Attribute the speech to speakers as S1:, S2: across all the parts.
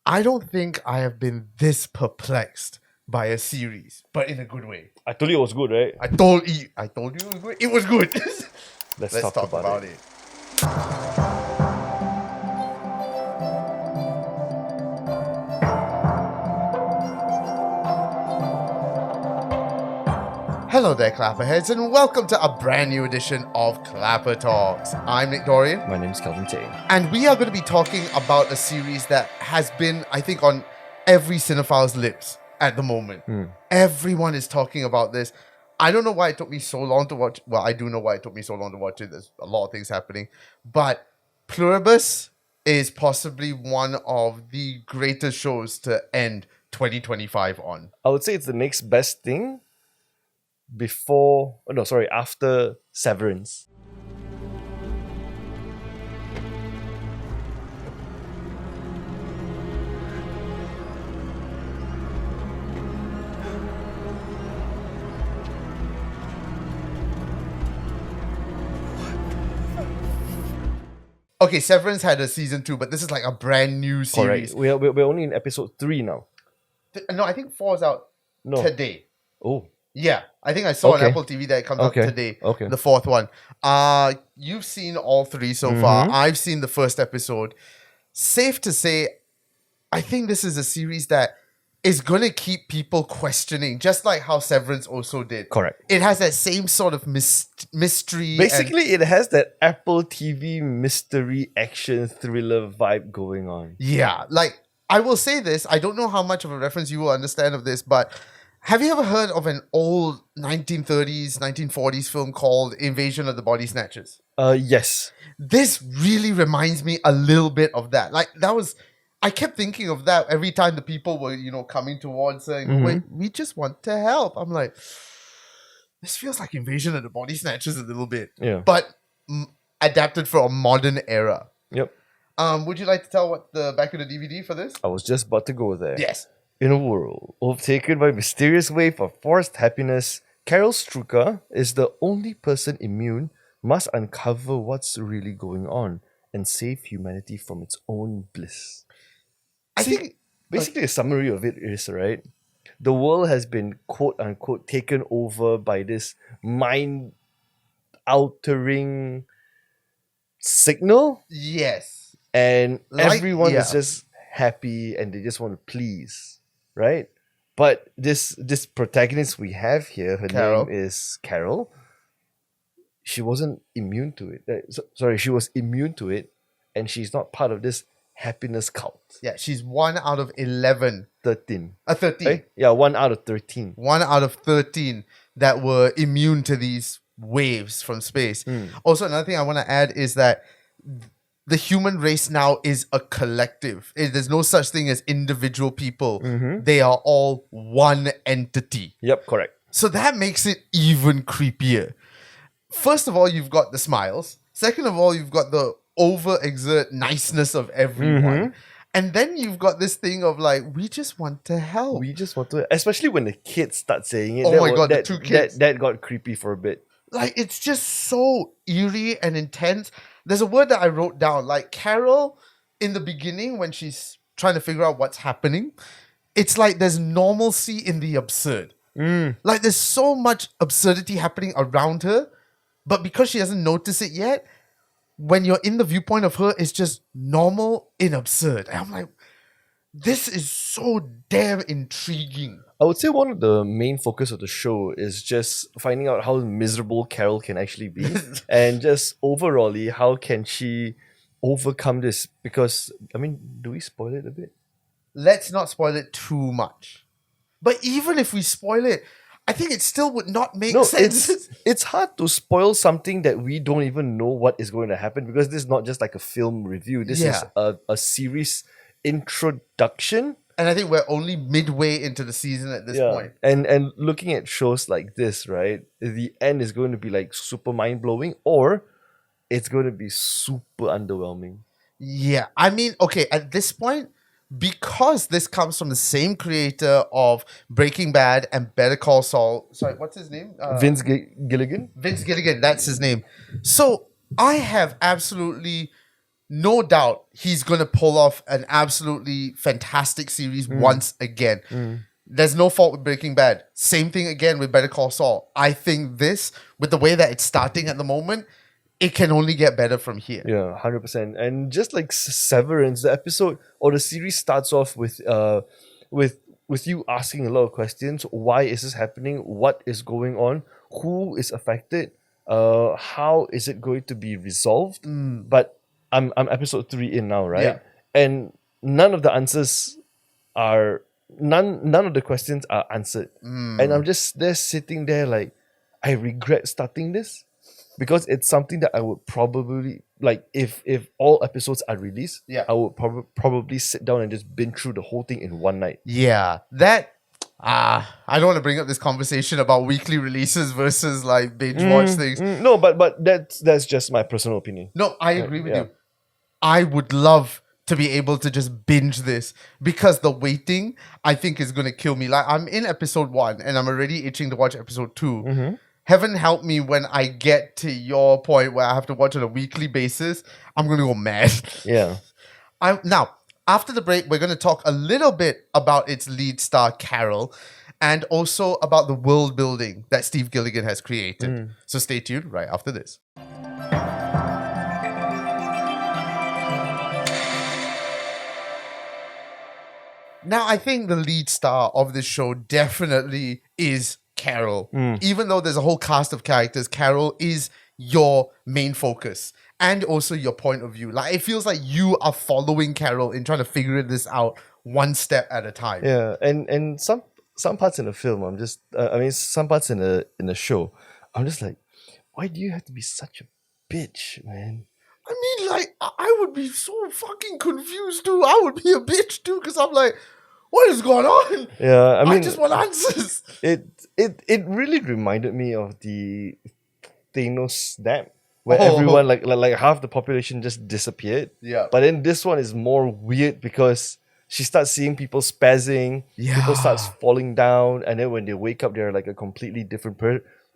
S1: I don't think I have been this perplexed by a series, but in a good way.
S2: I told you it was good, right?
S1: I told you it was good. It was good.
S2: Let's
S1: Let's talk about it. Hello there, Clapperheads, and welcome to a brand new edition of ClapperTalks. I'm Nick Dorian.
S2: My name's Kelvin Tay.
S1: And we are going to be talking about a series that has been, I think, on every cinephile's lips at the moment. Everyone is talking about this. I don't know why it took me so long to watch. Well, I do know why it took me so long to watch it. There's a lot of things happening. But Pluribus is possibly one of the greatest shows to end 2025 on.
S2: I would say it's the next best thing after Severance.
S1: Okay, Severance had a season 2, but this is like a brand new series.
S2: Correct. We're only in episode 3 now.
S1: No, I think 4 is out today.
S2: Oh.
S1: Yeah, I think I saw on
S2: Okay.
S1: AppleTV that it comes out today.
S2: Okay.
S1: The 4th one. You've seen all 3 so far. I've seen the first episode. Safe to say, I think this is a series that is going to keep people questioning, just like how Severance also did.
S2: Correct.
S1: It has that same sort of mystery.
S2: Basically, it has that Apple TV mystery action thriller vibe going on.
S1: Yeah, like, I will say this. I don't know how much of a reference you will understand of this, but have you ever heard of an old 1930s, 1940s film called Invasion of the Body Snatchers?
S2: Yes.
S1: This really reminds me a little bit of that. Like, I kept thinking of that every time the people were, coming towards saying, wait, we just want to help. I'm like, this feels like Invasion of the Body Snatchers a little bit.
S2: Yeah.
S1: But adapted for a modern era.
S2: Yep.
S1: Would you like to tell what the back of the DVD for this?
S2: I was just about to go there.
S1: Yes.
S2: In a world overtaken by a mysterious wave of forced happiness, Carol Strucker is the only person immune, must uncover what's really going on and save humanity from its own bliss.
S1: I think
S2: basically a summary of it is, right, the world has been quote unquote taken over by this mind altering signal.
S1: Yes.
S2: And
S1: Like,
S2: everyone is
S1: yeah.
S2: just happy and they just want to please, right? But this protagonist we have here, her
S1: Carol.
S2: name is Carol. She wasn't immune to it. She was immune to it, and she's not part of this happiness cult.
S1: Yeah, she's 1 out of 11.
S2: 13.
S1: 13.
S2: Right? Yeah, 1 out of 13.
S1: 1 out of 13 that were immune to these waves from space. Also, another thing I want to add is that the human race now is a collective. There's no such thing as individual people. They are all one entity.
S2: Yep, correct.
S1: So that makes it even creepier. First of all, you've got the smiles. Second of all, you've got the overexert niceness of everyone. And then you've got this thing of like, we just want to help.
S2: We just want to, especially when the kids start saying it.
S1: Oh my God, the 2 kids.
S2: That got creepy for a bit.
S1: Like, it's just so eerie and intense. There's a word that I wrote down. Like, Carol, in the beginning, when she's trying to figure out what's happening, it's like there's normalcy in the absurd. Like, there's so much absurdity happening around her, but because she doesn't notice it yet, when you're in the viewpoint of her, it's just normal in absurd. And I'm like, this is so damn intriguing.
S2: I would say one of the main focus of the show is just finding out how miserable Carol can actually be. And just overally, how can she overcome this? Because, I mean, do we spoil it a bit?
S1: Let's not spoil it too much. But even if we spoil it, I think it still would not make sense.
S2: It's hard to spoil something that we don't even know what is going to happen, because this is not just like a film review. This is a series introduction.
S1: And I think we're only midway into the season at this point.
S2: And looking at shows like this, right, the end is going to be like super mind-blowing, or it's going to be super underwhelming.
S1: Yeah. I mean, okay, at this point, because this comes from the same creator of Breaking Bad and Better Call Saul. Sorry, what's his name?
S2: Vince Gilligan?
S1: Vince Gilligan, that's his name. So I have absolutely no doubt he's going to pull off an absolutely fantastic series once again. There's no fault with Breaking Bad. Same thing again with Better Call Saul. I think this, with the way that it's starting at the moment, it can only get better from here.
S2: Yeah, 100%. And just like Severance, the episode or the series starts off with you asking a lot of questions. Why is this happening? What is going on? Who is affected? How is it going to be resolved? But I'm episode 3 in now, right?
S1: Yeah.
S2: And none of the answers are none of the questions are answered. And I'm just there sitting there like, I regret starting this because it's something that I would probably like if all episodes are released, I would probably sit down and just binge through the whole thing in one night.
S1: Yeah, that I don't want to bring up this conversation about weekly releases versus like binge watch things.
S2: No, but that's just my personal opinion.
S1: No, I agree with you. I would love to be able to just binge this because the waiting, I think, is going to kill me. Like, I'm in episode 1 and I'm already itching to watch episode 2. Heaven help me when I get to your point where I have to watch on a weekly basis. I'm going to go mad.
S2: Yeah.
S1: Now, after the break, we're going to talk a little bit about its lead star, Carol, and also about the world building that Steve Gilligan has created. So stay tuned right after this. Now, I think the lead star of this show definitely is Carol. Even though there's a whole cast of characters, Carol is your main focus and also your point of view. Like, it feels like you are following Carol in trying to figure this out one step at a time.
S2: Yeah, and some parts in the film, I'm just, some parts in the show, I'm just like, why do you have to be such a bitch, man?
S1: I mean, like, I would be so fucking confused too. I would be a bitch too, because I'm like, what is going on?
S2: Yeah, I mean,
S1: I just want answers.
S2: It really reminded me of the Thanos snap, where everyone, like half the population just disappeared.
S1: Yeah.
S2: But then this one is more weird because she starts seeing people spazzing, people starts falling down, and then when they wake up, they're like a completely different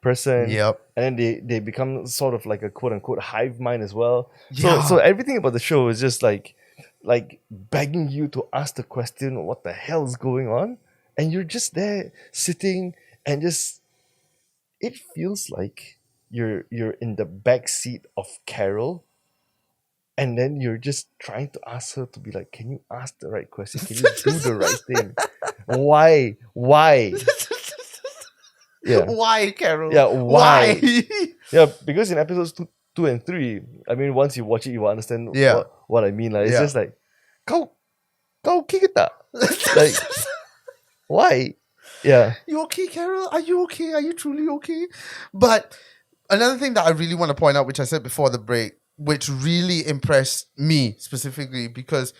S2: person.
S1: Yep.
S2: And then they become sort of like a quote unquote hive mind as well.
S1: Yeah.
S2: So everything about the show is just like begging you to ask the question, what the hell is going on? And you're just there sitting and just, it feels like you're in the back seat of Carol, and then you're just trying to ask her to be like, can you ask the right question? Can you do the right thing? Why? Yeah.
S1: Why, Carol?
S2: Yeah, why? Yeah, because in episodes 2 and 3, I mean, once you watch it, you will understand what I mean. Like, it's just like, go kick it up. Like, why? Yeah.
S1: You okay, Carol? Are you okay? Are you truly okay? But another thing that I really want to point out, which I said before the break, which really impressed me specifically, because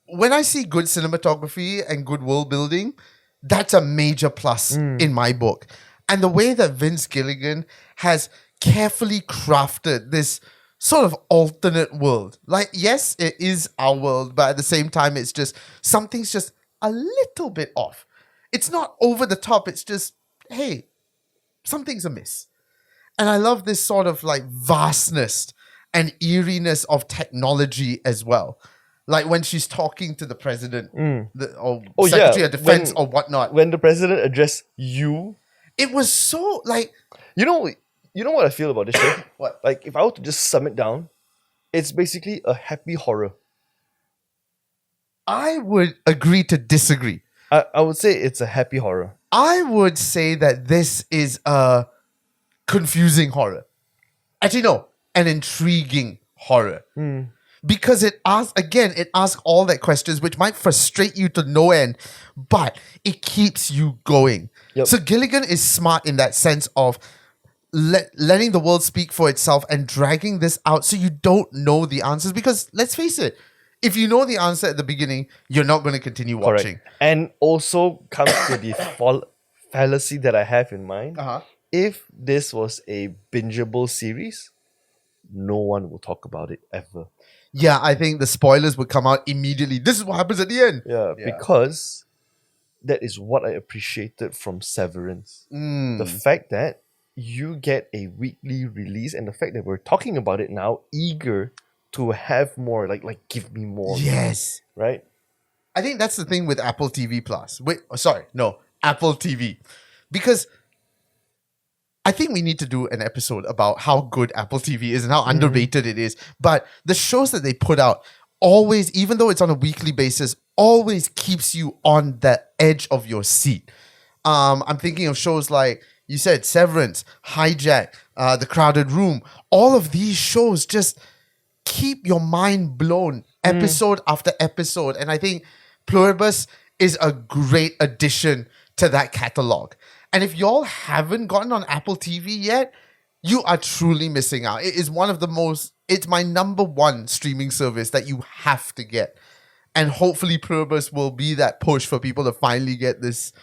S1: when I see good cinematography and good world building, that's a major plus in my book. And the way that Vince Gilligan has carefully crafted this sort of alternate world. Like, yes, it is our world, but at the same time, it's just, something's just a little bit off. It's not over the top. It's just, hey, something's amiss. And I love this sort of like vastness and eeriness of technology as well. Like when she's talking to the president or Secretary of Defense or whatnot.
S2: When the president addressed you.
S1: It was so like...
S2: You know what I feel about this show?
S1: What?
S2: Like, if I were to just sum it down, it's basically a happy horror.
S1: I would agree to disagree.
S2: I would say it's a happy horror.
S1: I would say that this is a confusing horror. Actually, no, an intriguing horror. Because it asks all that questions, which might frustrate you to no end, but it keeps you going. Yep. So Gilligan is smart in that sense of letting the world speak for itself and dragging this out so you don't know the answers. Because let's face it, if you know the answer at the beginning, you're not going to continue watching.
S2: Correct. And also comes to the fallacy that I have in mind. If this was a bingeable series, no one will talk about it ever.
S1: Yeah, I think the spoilers would come out immediately. This is what happens at the end.
S2: Yeah, because that is what I appreciated from Severance. The fact that you get a weekly release and the fact that we're talking about it now, eager to have more, like give me more.
S1: Yes.
S2: Right?
S1: I think that's the thing with Apple TV Plus. Apple TV. Because I think we need to do an episode about how good Apple TV is and how underrated it is. But the shows that they put out always, even though it's on a weekly basis, always keeps you on the edge of your seat. I'm thinking of shows like you said, Severance, Hijack, The Crowded Room. All of these shows just keep your mind blown episode after episode. And I think Pluribus is a great addition to that catalog. And if y'all haven't gotten on Apple TV yet, you are truly missing out. It is it's my number one streaming service that you have to get. And hopefully Pluribus will be that push for people to finally get this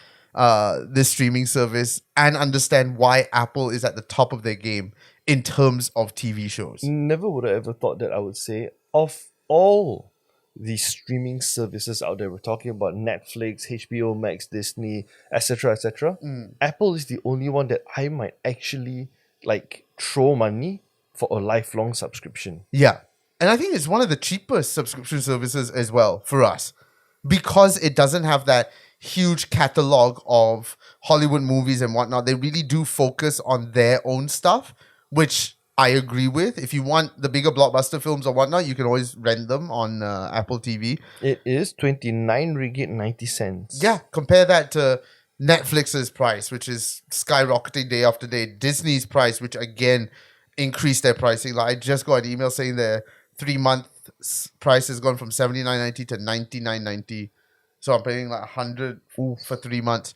S1: streaming service and understand why Apple is at the top of their game in terms of TV shows.
S2: Never would I ever thought that I would say, of all the streaming services out there, we're talking about Netflix, HBO Max, Disney, etc., etc. Apple is the only one that I might actually throw money for a lifelong subscription.
S1: Yeah. And I think it's one of the cheapest subscription services as well for us, because it doesn't have that huge catalog of Hollywood movies and whatnot. They really do focus on their own stuff, which I agree with. If you want the bigger blockbuster films or whatnot, you can always rent them on Apple TV.
S2: It is 29 ringgit 90 cents.
S1: Yeah, compare that to Netflix's price, which is skyrocketing day after day. Disney's price, which again increased their pricing. Like I just got an email saying their 3-month price has gone from $79.90 to $99.90. So I'm paying like $100 for 3 months.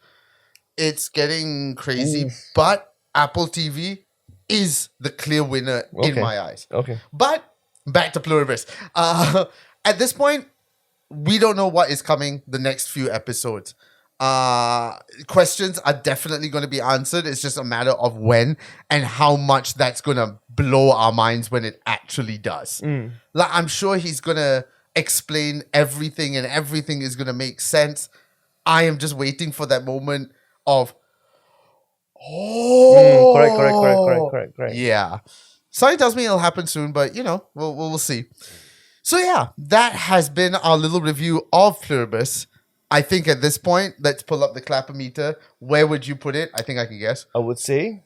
S1: It's getting crazy, but Apple TV is the clear winner in my eyes.
S2: Okay.
S1: But back to Pluribus. At this point, we don't know what is coming the next few episodes. Questions are definitely going to be answered. It's just a matter of when and how much that's going to blow our minds when it actually does. Like I'm sure he's going to explain everything and everything is going to make sense. I am just waiting for that moment of correct. Yeah. Something tells me it'll happen soon, but we'll see. So yeah, that has been our little review of Pluribus. I think at this point, let's pull up the clapper meter. Where would you put it? I think I can guess.
S2: I would say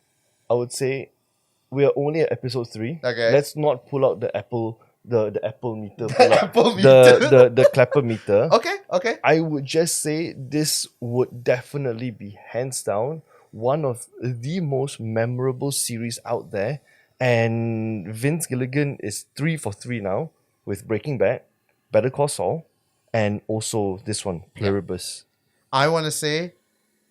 S2: we are only at episode 3.
S1: Okay.
S2: Let's not pull out the Apple Apple meter. The clapper meter.
S1: Okay.
S2: I would just say this would definitely be hands down one of the most memorable series out there. And Vince Gilligan is 3 for 3 now with Breaking Bad, Better Call Saul, and also this one, Pluribus.
S1: I want to say,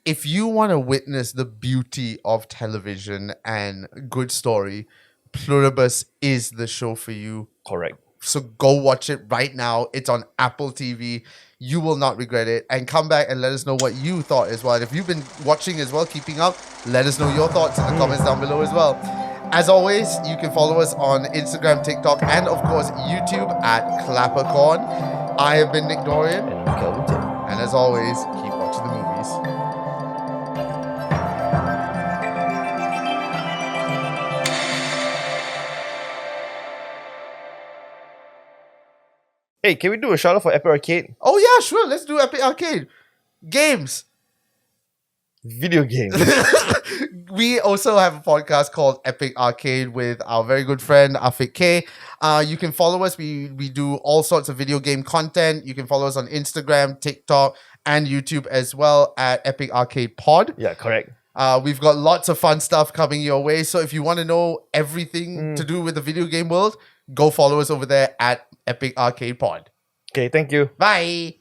S1: if you want to witness the beauty of television and good story, Pluribus is the show for you.
S2: Correct.
S1: So go watch it right now. It's on Apple TV. You will not regret it. And come back and let us know what you thought as well. And if you've been watching as well, keeping up, let us know your thoughts in the comments down below as well. As always, you can follow us on Instagram, TikTok, and of course YouTube at ClapperCorn. I have been Nick Dorian.
S2: And Kelvin Tay.
S1: And as always, keep watching the movies.
S2: Hey, can we do a shout out for Epic Arcade?
S1: Oh yeah, sure. Let's do Epic Arcade. Games.
S2: Video games.
S1: We also have a podcast called Epic Arcade with our very good friend Afik K. You can follow us. We do all sorts of video game content. You can follow us on Instagram, TikTok, and YouTube as well at Epic Arcade Pod.
S2: Yeah, correct.
S1: We've got lots of fun stuff coming your way. So if you want to know everything to do with the video game world, go follow us over there at Epic Arcade Pod.
S2: Okay, thank you.
S1: Bye.